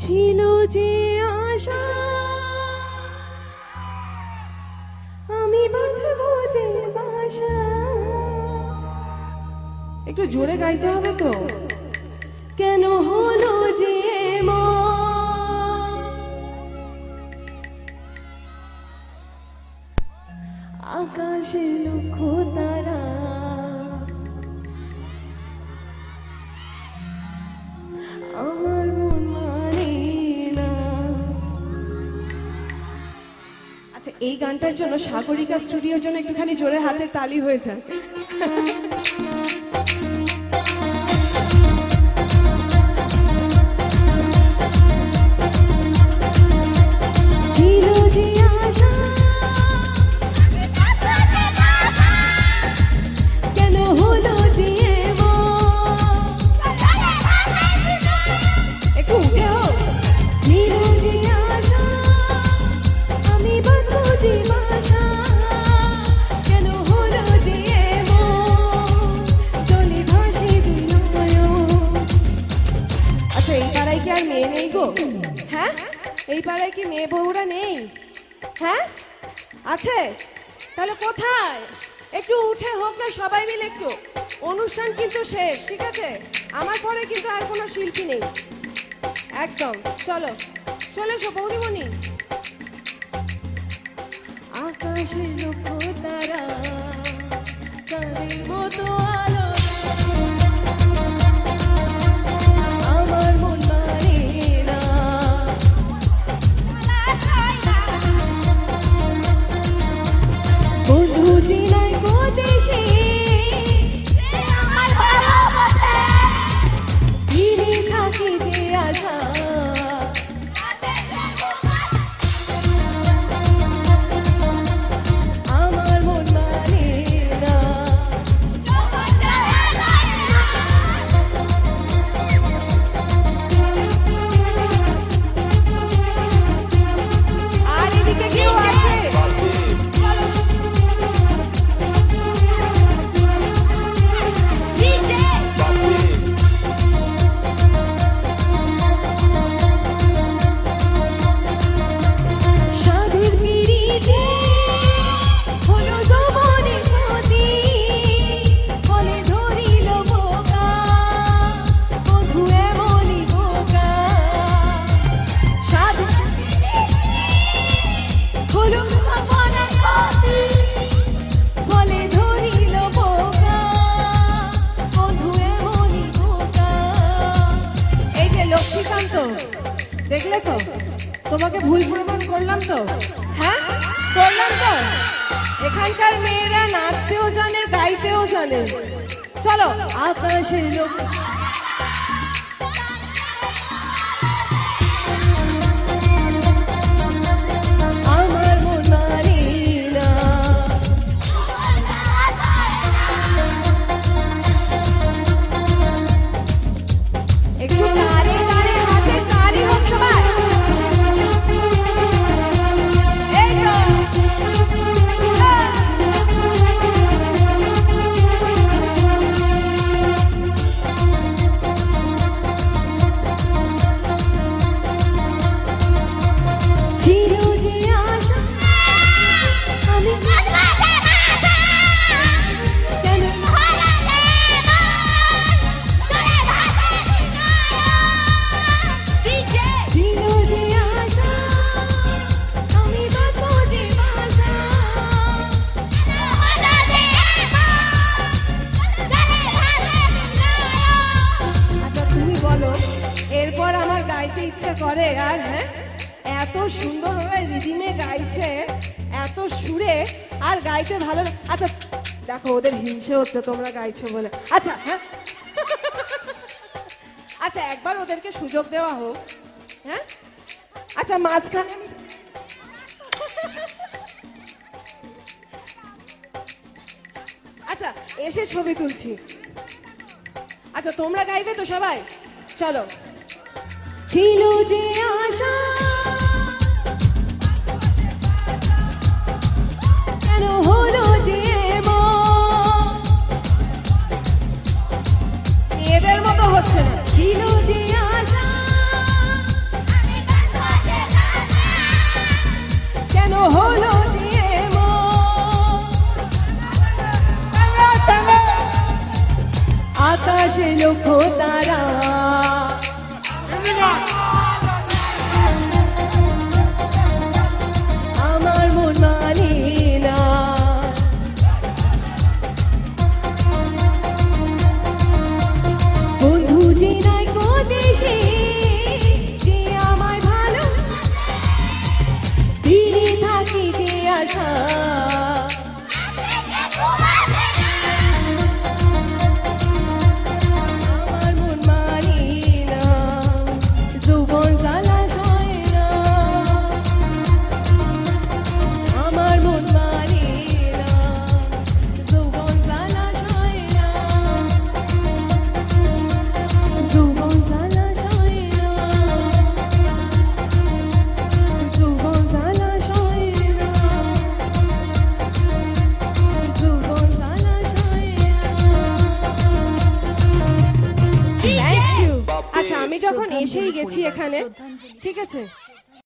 ছিল যে আশা আমি বাঁধবো যে বাসা। একটু জোরে গাইতে হবে তো। কেন হলো যে আকাশে লক্ষ তারা আমার মন মানে না। আচ্ছা, এই গানটার জন্য সাগরিকা স্টুডিওর জন্য একটুখানি জোরে হাতের তালি হয়ে যায়। হ্যাঁ, এই পাড়ায় কি মেয়ে বউরা নেই? হ্যাঁ আছে, তাহলে কোথায়? একটু উঠে হোক না সবাই মিলে একটু। অনুষ্ঠান কিন্তু শেষ, ঠিক আছে? আমার পরে কিন্তু আর কোনো শিল্পী নেই একদম। চলো চলে এসো বৌদিমণি। আকাশে লক্ষ তারা তাদের মতো আলো আমার মন মানে না। বন্ধু জিনাই গো দেশে ফিরে থাকি যে আশা আমার মন মানে না। আর এদিকে কেউ আছে? সাধুর পিড়িতে হলো যৌবনের ক্ষতি, ফলে ধরিল বোকা বধূ এমনই বোকা। সাধুর হলো যৌবনের ক্ষতি, ফলে ধরিল বোকা বধূ এমনই বোকা। এই যে লক্ষ্মীকান্ত, দেখলে তো? তোমাকে ভুল প্রমাণ করলাম তো? হ্যাঁ করলাম তো? এখানকার মেয়েরা নাচতেও জানে, গাইতেও জানে। চলো আকাশের লোক আমার মন মানে না। একটু তারে তারে হাতে তালি হোক সবাই। এই তো ছিল যে আশা আমি কেন ছিল যে আশা আমি বাঁধবো যে বাসা। আচ্ছা তুমি বলো, এরপর আমার গাইতে ইচ্ছা করে আর? হ্যাঁ, এত সুন্দরভাবে রিদিমে গাইছে, এত সুরে, আর গাইতে ভালো। আচ্ছা দেখো, ওদের হিংসে হচ্ছে তোমরা গাইছো বলে। আচ্ছা হ্যাঁ, আচ্ছা একবার ওদেরকে সুযোগ দেওয়া হোক। হ্যাঁ আচ্ছা, মাঝখানে আচ্ছা এসে ছবি তুলছি। আচ্ছা তোমরা গাইবে তো সবাই? চলো। ছিল যে আশা কেন হলো যে মেয়েদের মতো হচ্ছে না। ছিল যে আশা আচ্ছা আমি যখন শ্রদ্ধাঞ্জলি এসেই গেছি পরিবার, এখানে, শ্রদ্ধাঞ্জলি। ঠিক আছে